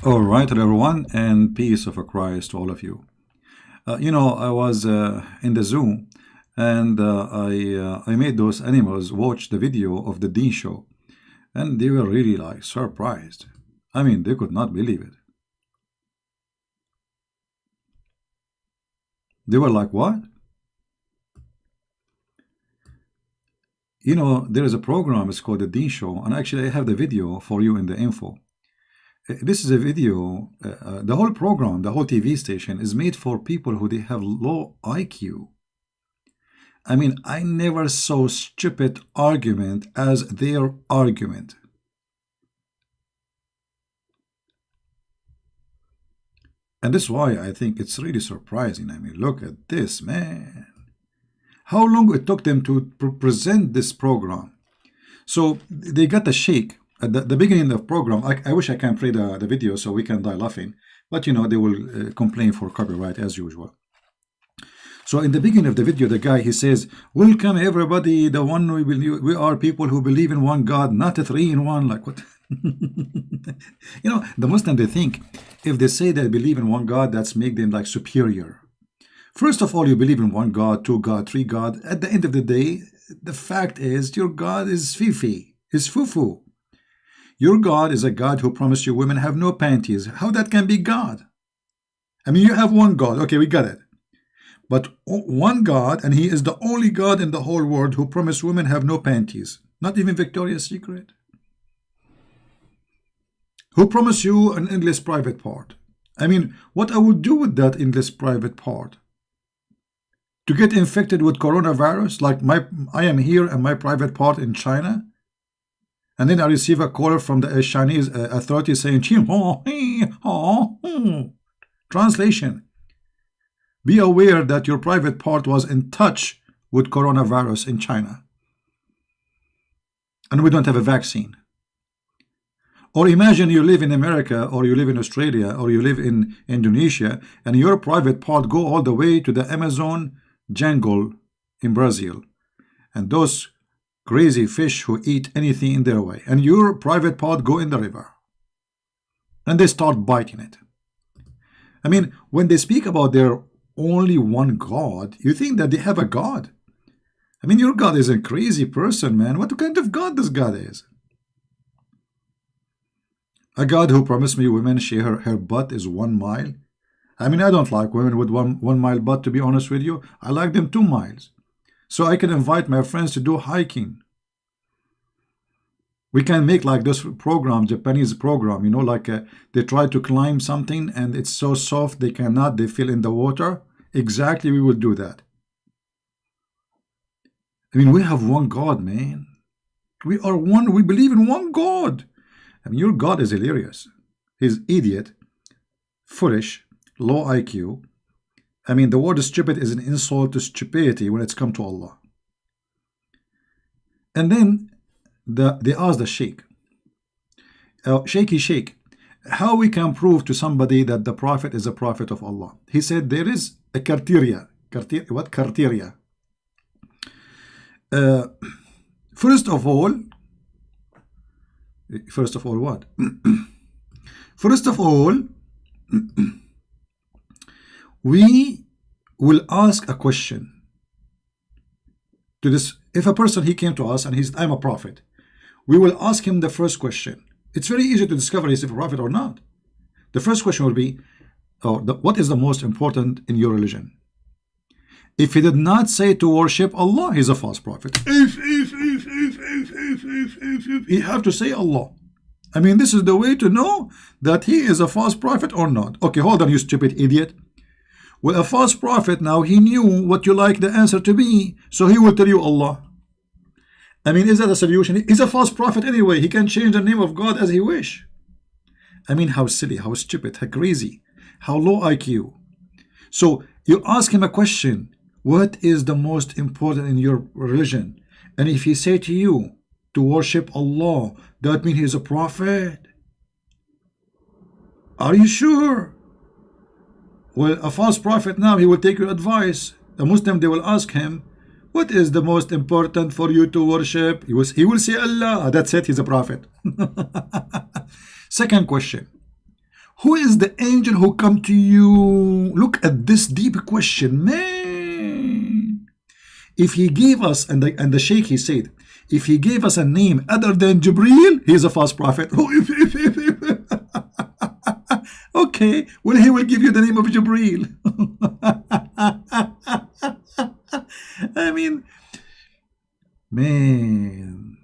All right, hello everyone, and peace of a Christ to all of you. I was in the zoo, and I made those animals watch the video of the Dean show, and they were really like surprised. I mean, they could not believe it. They were like, "What?" There is a program. It's called the Dean Show, and actually, I have the video for you in the info. This is a video. The whole program, the whole TV station, is made for people who they have low IQ. I mean, I never saw stupid argument as their argument. And that's why I think it's really surprising. I mean, look at this, man. How long it took them to present this program. So they got the shake at the beginning of the program. I wish I can play the video so we can die laughing. But, they will complain for copyright as usual. So in the beginning of the video, the guy, he says, "Welcome everybody, the one we are people who believe in one God, not a three in one." Like what? The Muslim, they think if they say they believe in one God, that's make them like superior. First of all, you believe in one God, two God, three God. At the end of the day, the fact is your God is fifi, is fufu. Your God is a God who promised you women have no panties. How that can be God? I mean, you have one God. Okay, we got it. But one God, and he is the only God in the whole world who promised women have no panties. Not even Victoria's Secret. Who promised you an endless private part. I mean, what I would do with that endless private part? To get infected with coronavirus, like I am here and my private part in China, and then I receive a call from the Chinese authorities saying, translation, be aware that your private part was in touch with coronavirus in China, and we don't have a vaccine. Or imagine you live in America, or you live in Australia, or you live in Indonesia, and your private part go all the way to the Amazon jungle in Brazil, and those crazy fish who eat anything in their way, and your private part go in the river, and they start biting it. I mean, when they speak about their only one God, you think that they have a God. I mean, your God is a crazy person, man. What kind of God this God is? A God who promised me women share her butt is 1 mile. I mean, I don't like women with one mile butt, to be honest with you. I like them 2 miles. So I can invite my friends to do hiking. We can make like this program, Japanese program, like they try to climb something and it's so soft they cannot, they feel in the water. Exactly, we will do that. I mean, we have one God, man. We are one, we believe in one God. I mean, your God is hilarious. He's idiot, foolish, low IQ. I mean, the word stupid is an insult to stupidity when it's come to Allah. And then they asked the sheikh, sheikh, how we can prove to somebody that the prophet is a prophet of Allah? He said there is a criteria. What criteria? First of all, what? First of all, we will ask a question to this. If a person, he came to us and he's, I'm a prophet, we will ask him the first question. It's very easy to discover if he's a prophet or not. The first question will be, what is the most important in your religion? If he did not say to worship Allah, he's a false prophet. If you have to say Allah. I mean, this is the way to know that he is a false prophet or not. Okay, hold on, you stupid idiot. Well, a false prophet, now he knew what you like the answer to be, so he will tell you Allah. I mean, is that a solution? He's a false prophet anyway. He can change the name of God as he wish. I mean, how silly, how stupid, how crazy, how low IQ. So you ask him a question, what is the most important in your religion? And if he say to you to worship Allah, that means he's a prophet. Are you sure? Well, a false prophet now, he will take your advice. A Muslim, they will ask him, what is the most important for you to worship? He will say Allah. That's it, he's a prophet. Second question, Who is the angel who come to you? Look at this deep question, man. If he gave us, and the Sheikh, he said, if he gave us a name other than Jibreel, he is a false prophet. Okay, well, he will give you the name of Jibreel. I mean, man,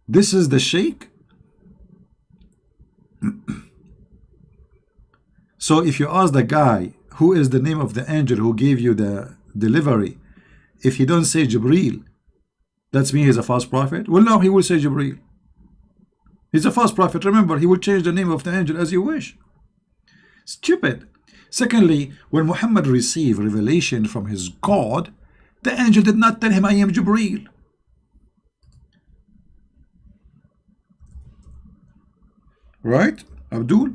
this is the Sheikh. So if you ask the guy who is the name of the angel who gave you the delivery, if he don't say Jibreel, that's mean he's a false prophet? Well, no, he will say Jibreel. He's a false prophet. Remember, he will change the name of the angel as you wish. Stupid. Secondly, when Muhammad received revelation from his God, the angel did not tell him, I am Jibreel. Right, Abdul?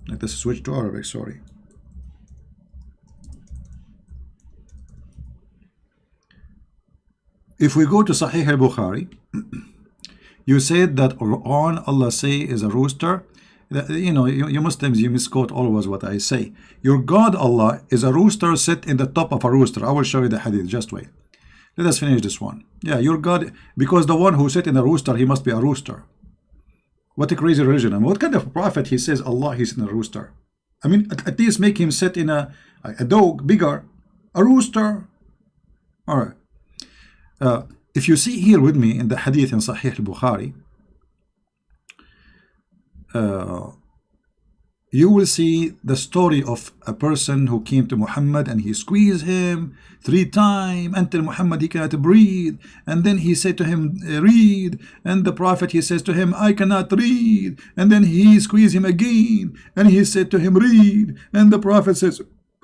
Let us switch to Arabic, sorry. If we go to Sahih al-Bukhari, you said that Quran, Allah say, is a rooster. You know, you Muslims, you misquote always what I say. Your God, Allah, is a rooster sit in the top of a rooster. I will show you the hadith, just wait. Let us finish this one. Yeah, your God, because the one who sit in a rooster, he must be a rooster. What a crazy religion. I mean, what kind of prophet he says Allah, he's in a rooster? I mean, at least make him sit in a dog, bigger, a rooster. All right. If you see here with me in the hadith in Sahih al-Bukhari, you will see the story of a person who came to Muhammad and he squeezed him 3 times until Muhammad he cannot breathe, and then he said to him, read, and the prophet he says to him, I cannot read, and then he squeezed him again and he said to him, read, and the prophet says,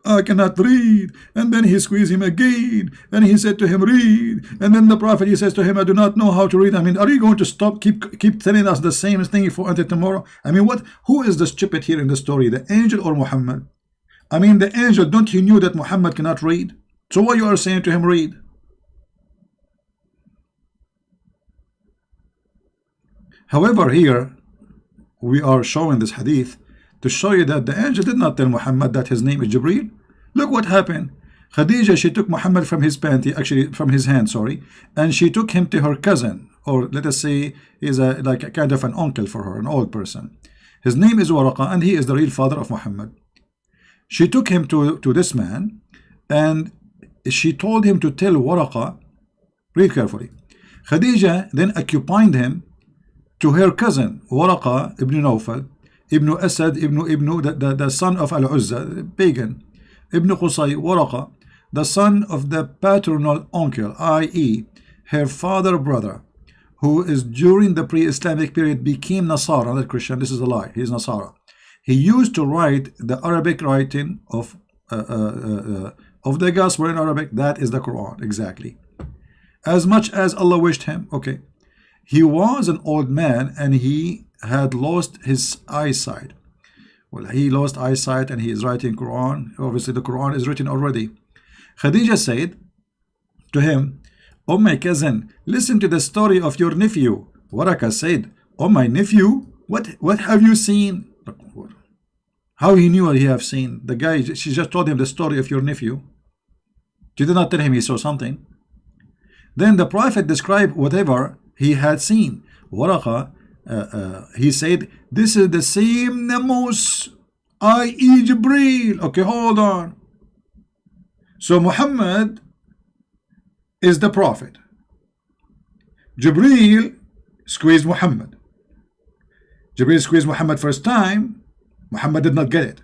I cannot read, and then he squeezed him again and he said to him, read, and then the prophet he says to him, I do not know how to read. I mean, are you going to stop keep telling us the same thing for until tomorrow? I mean, who is the stupid here in the story, the angel or Muhammad? I mean, the angel, don't you knew that Muhammad cannot read? So why you are saying to him, read? However, here we are showing this hadith to show you that the angel did not tell Muhammad that his name is Jibreel. Look what happened. Khadija, she took Muhammad from his panty, actually from his hand, sorry, and she took him to her cousin, or let us say is like a kind of an uncle for her, an old person. His name is Waraqa, and he is the real father of Muhammad. She took him to this man, and she told him to tell Waraqa, read carefully. Khadija then occupied him to her cousin, Waraqa ibn Nawfal, Ibn Asad, the son of Al-Uzza, pagan, Ibn Qusay, Waraqa, the son of the paternal uncle, i.e., her father brother, who is during the pre-Islamic period became Nasara, not Christian. This is a lie. He is Nasara. He used to write the Arabic writing of the gospel in Arabic. That is the Quran, exactly. As much as Allah wished him. Okay. He was an old man and he had lost his eyesight. Well, he lost eyesight and he is writing Quran. Obviously, the Quran is written already. Khadija said to him, oh my cousin, listen to the story of your nephew. Waraka said, oh my nephew, what have you seen? How he knew what he have seen? The guy, she just told him the story of your nephew. She did not tell him he saw something. Then the prophet described whatever he had seen. Waraka, he said, this is the same Namus, i.e. Jibreel. Okay, hold on. So Muhammad is the prophet. Jibreel squeezed Muhammad. Jibreel squeezed Muhammad first time. Muhammad did not get it.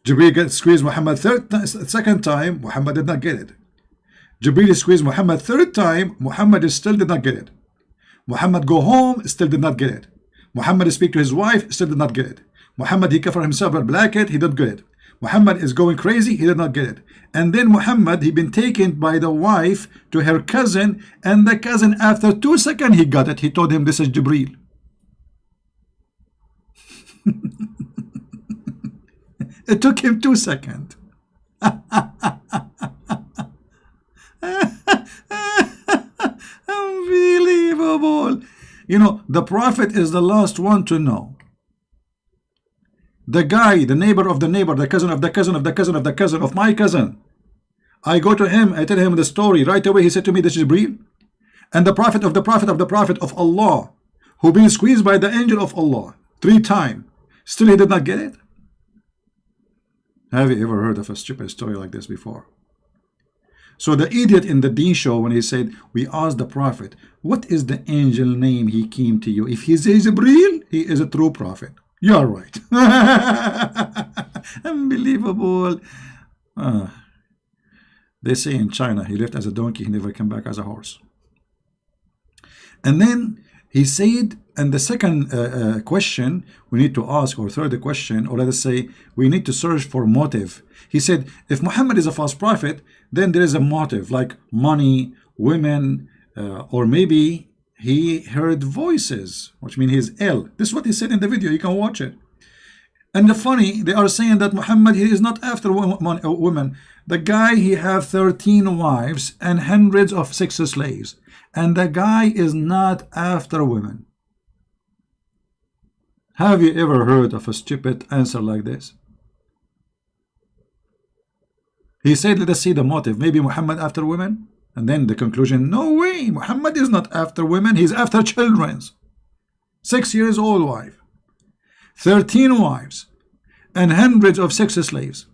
Jibreel squeezed Muhammad second time. Muhammad did not get it. Jibreel squeezed Muhammad third time. Muhammad still did not get it. Muhammad go home, still did not get it. Muhammad speak to his wife, still did not get it. Muhammad, he cover himself with a blanket, he didn't get it. Muhammad is going crazy, he did not get it. And then Muhammad, he been taken by the wife to her cousin, and the cousin after 2 seconds he got it. He told him this is Jibreel. It took him 2 seconds. Unbelievable. You know, the prophet is the last one to know. The guy, the neighbor of the neighbor, the cousin of the cousin of the cousin of the cousin of my cousin. I go to him, I tell him the story. Right away, he said to me, this is Jibreel. And the prophet of the prophet of the prophet of Allah, who been squeezed by the angel of Allah 3 times. Still he did not get it. Have you ever heard of a stupid story like this before? So the idiot in the Deen show, when he said, we asked the prophet, what is the angel name he came to you? If he says Jibreel, he is a true prophet. You are right. Unbelievable. They say in China, he left as a donkey, he never came back as a horse. And then he said, and the second question we need to ask, or third question, or let us say, we need to search for motive. He said, if Muhammad is a false prophet, then there is a motive, like money, women, or maybe he heard voices, which means he's ill. This is what he said in the video. You can watch it. And the funny, they are saying that Muhammad, he is not after women. The guy, he have 13 wives and hundreds of sex slaves. And the guy is not after women. Have you ever heard of a stupid answer like this? He said, let us see the motive. Maybe Muhammad after women? And then the conclusion, no way, Muhammad is not after women, he's after children's. 6 years old wife, 13 wives, and hundreds of sex slaves.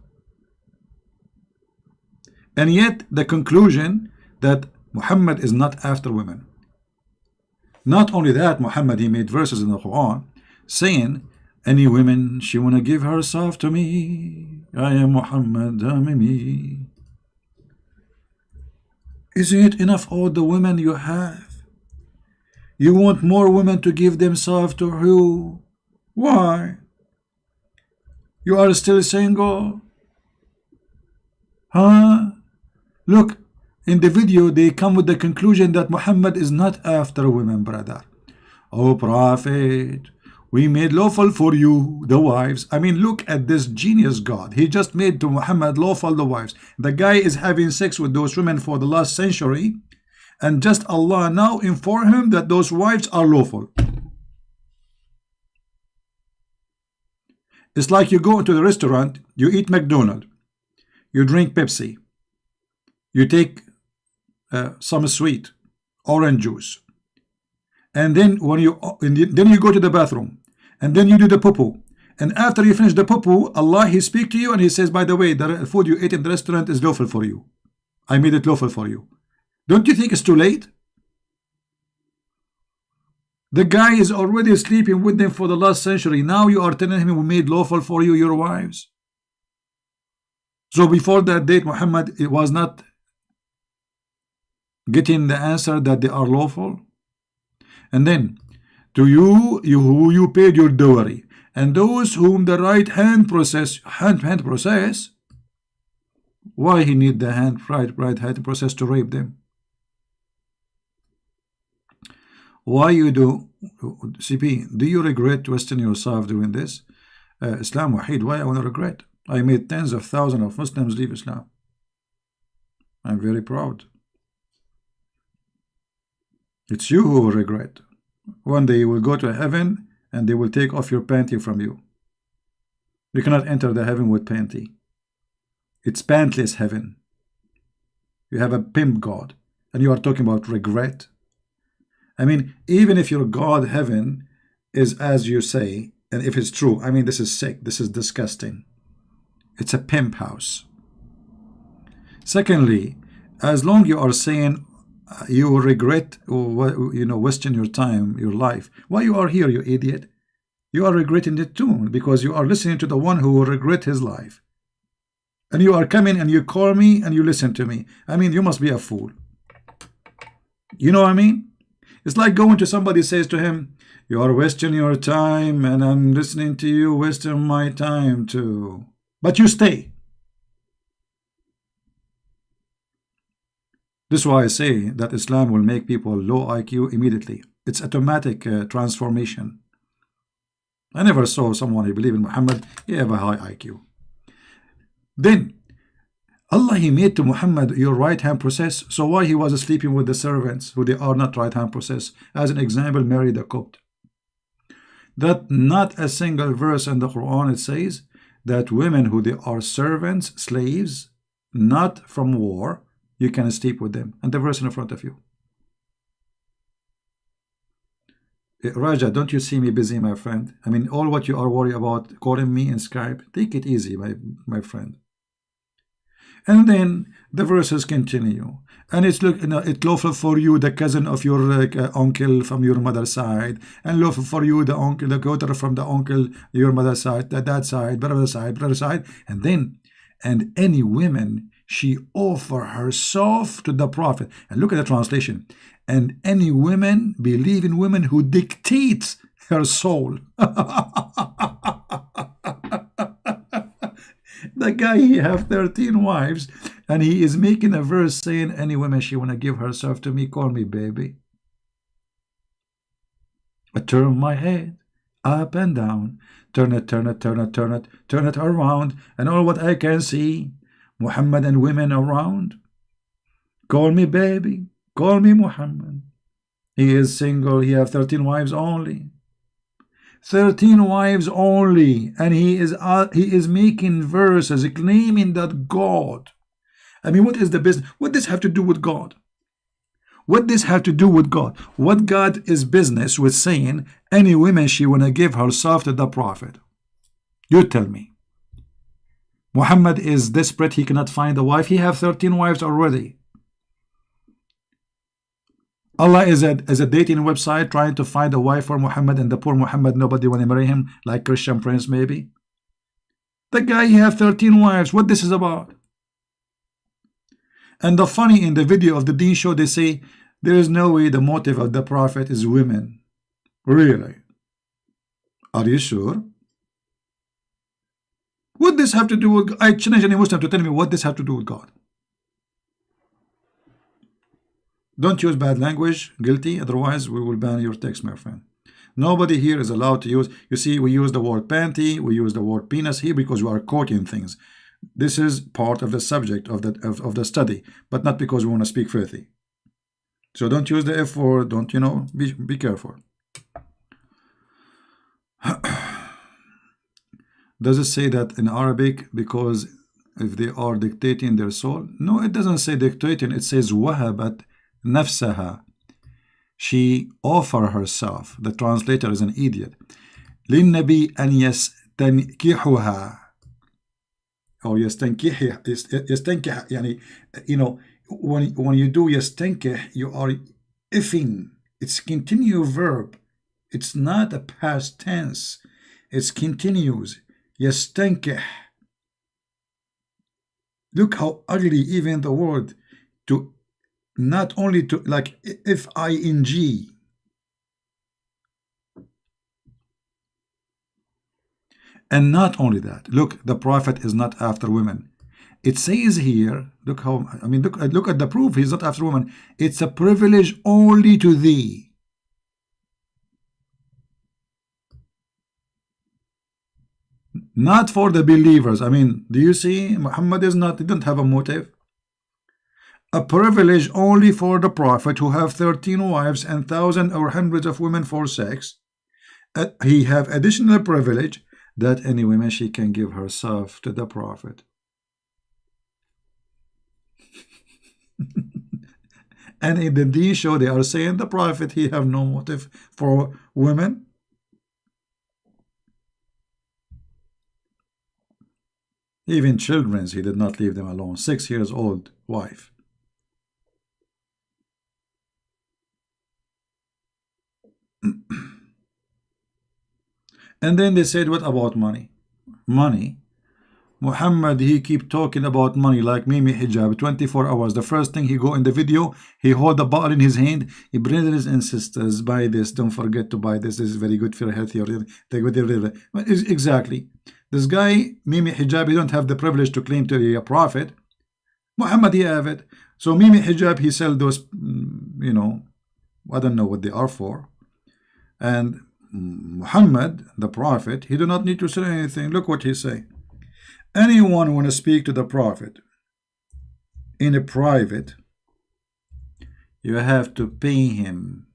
And yet the conclusion that Muhammad is not after women. Not only that, Muhammad, he made verses in the Quran saying, any women she wanna give herself to me, I am Muhammad, me. Is it enough all the women you have? You want more women to give themselves to who? Why? You are still single? Huh? Look, in the video they come with the conclusion that Muhammad is not after women, brother. Oh prophet, we made lawful for you the wives. I mean, look at this genius God. He just made to Muhammad lawful the wives. The guy is having sex with those women for the last century, and just Allah now inform him that those wives are lawful. It's like you go to the restaurant, you eat McDonald's, you drink Pepsi, you take some sweet orange juice, and then when you go to the bathroom, and then you do the poo-poo, and after you finish the poo-poo, Allah, he speaks to you and he says, by the way, the food you ate in the restaurant is lawful for you. I made it lawful for you. Don't you think it's too late? The guy is already sleeping with them for the last century. Now you are telling him we made lawful for you your wives. So before that date, Muhammad, it was not getting the answer that they are lawful. And then to you who you paid your dowry, and those whom the right hand process, why he need the right hand process to rape them? Why you do, CP, do you regret twisting yourself doing this? Islam Wahid, why I want to regret? I made tens of thousands of Muslims leave Islam. I'm very proud. It's you who will regret. One day you will go to heaven and they will take off your panty from you. You cannot enter the heaven with panty. It's pantless heaven. You have a pimp God and you are talking about regret. I mean, even if your God heaven is as you say, and if it's true, I mean, this is sick, this is disgusting. It's a pimp house. Secondly, as long you are saying you will regret, or wasting your time, your life, why you are here, you idiot? You are regretting it too, because you are listening to the one who will regret his life. And you are coming and you call me and you listen to me. I mean, you must be a fool. You know what I mean? It's like going to somebody, says to him, you are wasting your time and I'm listening to you wasting my time too. But you stay. This is why I say that Islam will make people low IQ immediately. It's automatic transformation. I never saw someone who believe in Muhammad, he have a high IQ. Then Allah, he made to Muhammad your right hand process. So why he was sleeping with the servants who they are not right hand process? As an example, Mary the Copt. that not a single verse in the Quran it says that women who they are servants, slaves, not from war, you can sleep with them. And the verse in front of you. Raja, don't you see me busy, my friend? I mean, all what you are worried about calling me in Skype, take it easy, my friend. And then the verses continue, and it's look, it's lawful for you, the cousin of your uncle from your mother's side, and lawful for you, the uncle, the daughter from the uncle, your mother's side, the dad side, brother side, and then, and any women she offer herself to the prophet. And look at the translation. And any women believe in women who dictates her soul. The guy, he have 13 wives, and he is making a verse saying, any woman she want to give herself to me, call me baby. I turn my head up and down, turn it around, and all what I can see, Muhammad and women around. Call me baby, call me Muhammad. He is single, he have 13 wives only. 13 wives only, and he is making verses claiming that God. I mean, what is the business? What does this have to do with God? What this have to do with God? What God is business with saying any woman she wanna give herself to the prophet? You tell me. Muhammad is desperate, he cannot find a wife. He have 13 wives already. Allah is a dating website trying to find a wife for Muhammad, and the poor Muhammad, nobody want to marry him, like Christian Prince maybe. The guy, he have 13 wives. What this is about? And the funny, in the video of the Deen show, they say there is no way the motive of the prophet is women. Really? Are you sure? What this have to do with? I challenge any Muslim to tell me what this have to do with God. Don't use bad language, guilty, otherwise we will ban your text, my friend. Nobody here is allowed to use, you see, we use the word panty, we use the word penis here because we are quoting things. This is part of the subject of the study, but not because we want to speak filthy. So don't use the F word, don't, you know, be careful. Does it say that in Arabic because if they are dictating their soul? No, it doesn't say dictating, it says wahabat nafsaha. She offer herself. The translator is an idiot. للنبي أن يستنكحها or يستنكح يعني, you know, when you do يستنكح, you are ifing. It's continuous verb. It's not a past tense. It's continuous. يستنكح. Look how ugly even the word to, not only to, like F-I-N-G. And not only that, look, the prophet is not after women. It says here, look how, I mean, look at the proof, he's not after women. It's a privilege only to thee. Not for the believers. I mean, do you see, Muhammad is not, he didn't have a motive. A privilege only for the prophet who have 13 wives and thousands or hundreds of women for sex. He have additional privilege that any woman she can give herself to the prophet. And in the Deen show they are saying the prophet he have no motive for women. Even children he did not leave them alone. 6 years old wife. And then they said, what about money? Money. Muhammad, he keep talking about money like Mimi Hijab, 24 hours. The first thing he go in the video, he hold the bottle in his hand. He brothers and sisters, buy this. Don't forget to buy this. This is very good for health. Exactly. This guy, Mimi Hijab, he don't have the privilege to claim to be a prophet. Muhammad, he have it. So Mimi Hijab, he sell those, you know, I don't know what they are for. And Muhammad, the prophet, he do not need to say anything. Look what he say. Anyone want to speak to the prophet in a private, you have to pay him.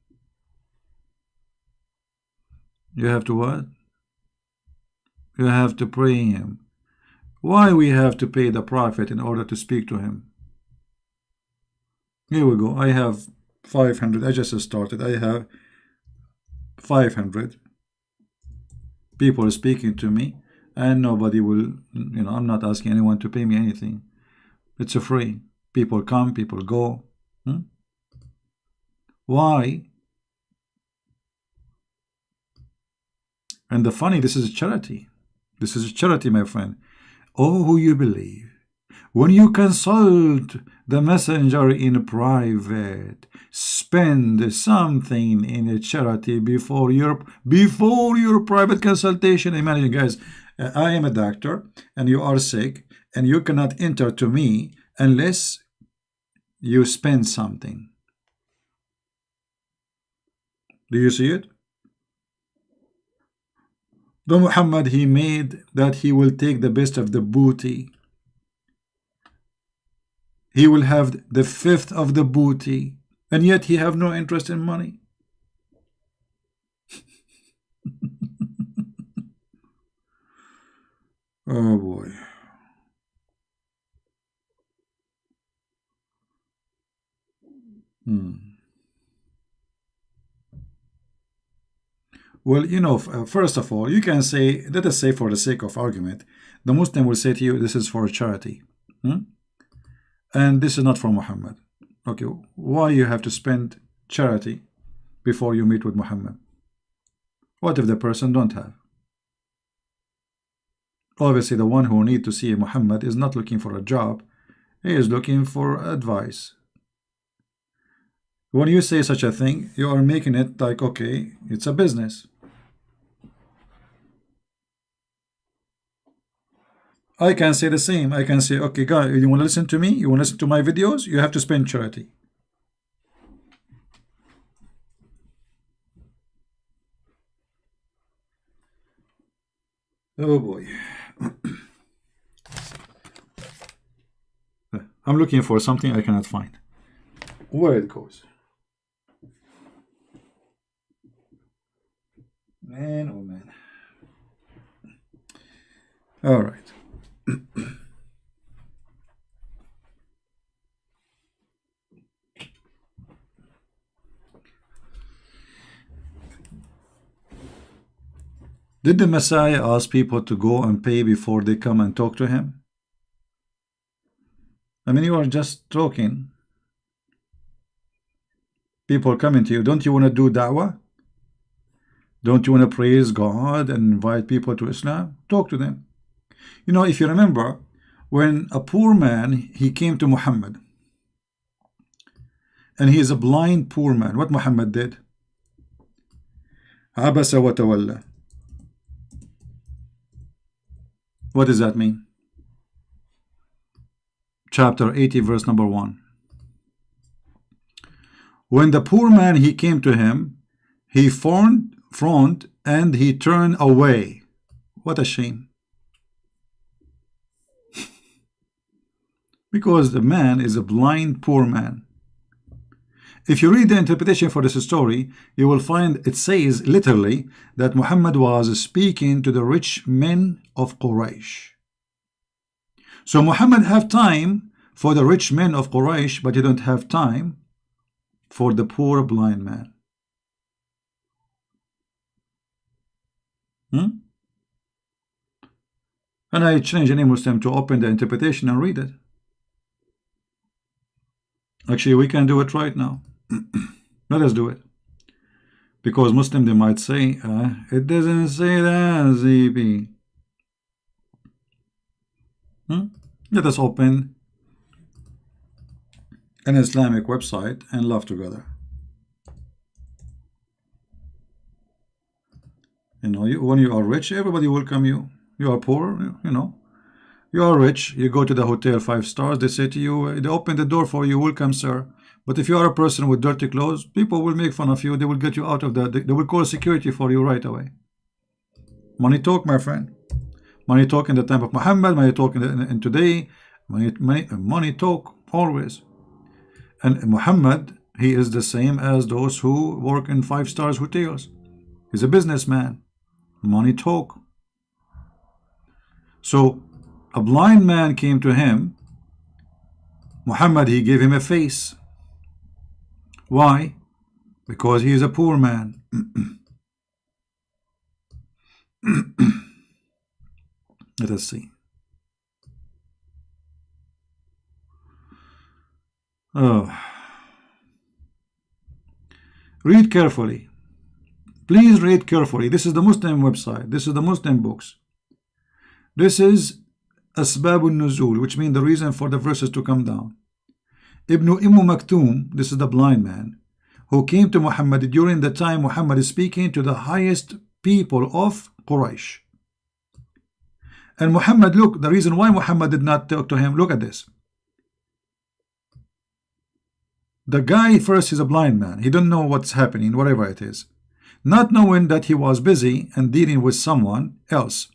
You have to what? You have to pray him. Why we have to pay the prophet in order to speak to him? Here we go. I have 500. I just started. I have 500 people speaking to me, and nobody will, I'm not asking anyone to pay me anything. It's a free. People come, people go. Why? And the funny, this is a charity. This is a charity, my friend. Oh, who you believe. When you consult the messenger in private, spend something in a charity before your private consultation. Imagine, guys, I am a doctor and you are sick and you cannot enter to me unless you spend something. Do you see it? The Muhammad, he made that he will take the best of the booty. He will have the fifth of the booty, and yet he have no interest in money. Oh boy. Well, first of all, you can say, let us say for the sake of argument, the Muslim will say to you, this is for charity. And this is not for Muhammad. Okay, why you have to spend charity before you meet with Muhammad? What if the person don't have? Obviously, the one who need to see Muhammad is not looking for a job. He is looking for advice. When you say such a thing, you are making it like, okay, it's a business. I can say the same. I can say, okay, guys, you want to listen to me? You want to listen to my videos? You have to spend charity. Oh boy. I'm looking for something I cannot find. Where it goes. Man, oh man. All right. Did the Messiah ask people to go and pay before they come and talk to him? I mean, you are just talking. People coming to you. Don't you want to do da'wah? Don't you want to praise God and invite people to Islam? Talk to them. If you remember, when a poor man, he came to Muhammad, and he is a blind poor man, what Muhammad did? Abasa wa tawalla. What does that mean? Chapter 80, verse number 1. When the poor man, he came to him, he frowned and he turned away. What a shame. Because the man is a blind poor man. If you read the interpretation for this story, you will find it says literally that Muhammad was speaking to the rich men of Quraysh. So Muhammad have time for the rich men of Quraysh, but he don't have time for the poor blind man. And I challenge any Muslim to open the interpretation and read it. Actually, we can do it right now. Let us do it. Because Muslim, they might say, it doesn't say that, ZP. Let us open an Islamic website and laugh together. When you are rich, everybody welcome you. You are poor, you are rich, you go to the hotel 5 stars, they say to you, they open the door for you, welcome sir. But if you are a person with dirty clothes, people will make fun of you, they will get you out of that, they will call security for you right away. Money talk, my friend. Money talk in the time of Muhammad, money talk in today, money talk always. And Muhammad, he is the same as those who work in 5 stars hotels. He's a businessman. Money talk. So a blind man came to him. Muhammad, he gave him a face. Why? Because he is a poor man. Let us see. Oh. Read carefully. Please read carefully. This is the Muslim website. This is the Muslim books. This is Asbab al-Nuzul, which means the reason for the verses to come down. Ibn Maktoum, this is the blind man, who came to Muhammad during the time Muhammad is speaking to the highest people of Quraysh. And Muhammad, look, the reason why Muhammad did not talk to him, look at this. The guy first is a blind man. He don't know what's happening, whatever it is. Not knowing that he was busy and dealing with someone else.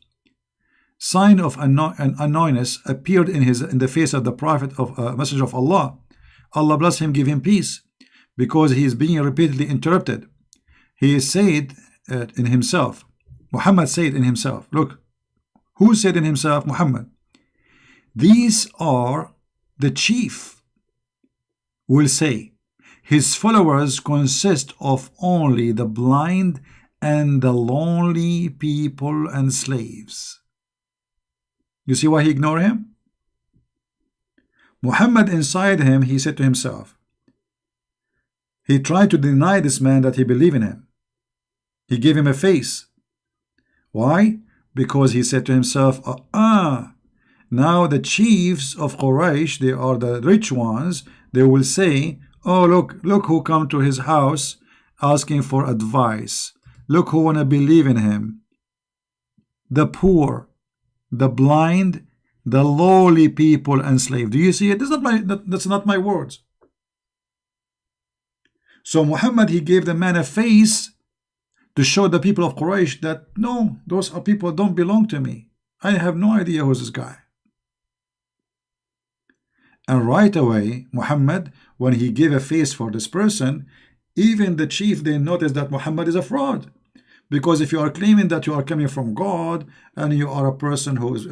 Sign of annoyance appeared in the face of the prophet of messenger of Allah. Allah bless him, give him peace, because he is being repeatedly interrupted. He said in himself, Muhammad said in himself, look, who said in himself? Muhammad. These are the chief. Will say, his followers consist of only the blind and the lonely people and slaves. You see why he ignored him? Muhammad inside him, he said to himself, he tried to deny this man that he believed in him. He gave him a face. Why? Because he said to himself, now the chiefs of Quraysh, they are the rich ones, they will say, oh, look who come to his house asking for advice. Look who want to believe in him. The poor, the blind, the lowly people and slaves. Do you see it? That's not my words. So Muhammad, he gave the man a face to show the people of Quraysh that no, those are people don't belong to me. I have no idea who's this guy. And right away, Muhammad, when he gave a face for this person, even the chief, they noticed that Muhammad is a fraud. Because if you are claiming that you are coming from God and you are a person who is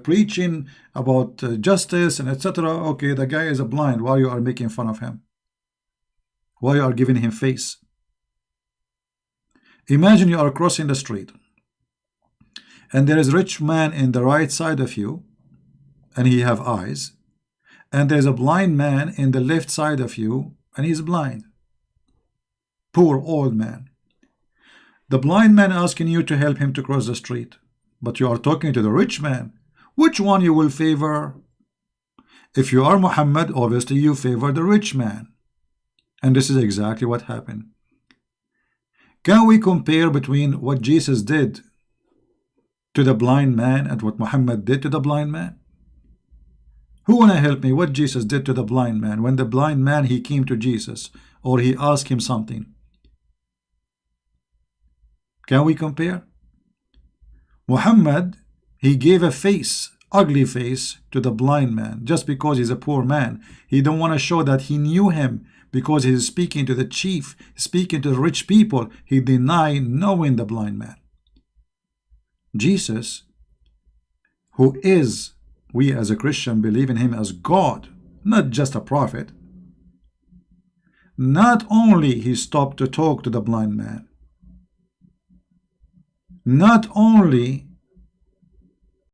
preaching about justice and etc., okay, the guy is a blind. Why you are making fun of him? Why you are giving him face? Imagine you are crossing the street and there is a rich man in the right side of you and he have eyes, and there's a blind man in the left side of you and he's blind. Poor old man. The blind man asking you to help him to cross the street, but you are talking to the rich man. Which one you will favor? If you are Muhammad, obviously you favor the rich man. And this is exactly what happened. Can we compare between what Jesus did to the blind man and what Muhammad did to the blind man? Who wanna help me? What Jesus did to the blind man when the blind man he came to Jesus or he asked him something? Can we compare? Muhammad, he gave a face, ugly face, to the blind man just because he's a poor man. He don't want to show that he knew him because he's speaking to the chief, speaking to the rich people. He denied knowing the blind man. Jesus, who is, we as a Christian believe in him as God, not just a prophet. Not only he stopped to talk to the blind man, not only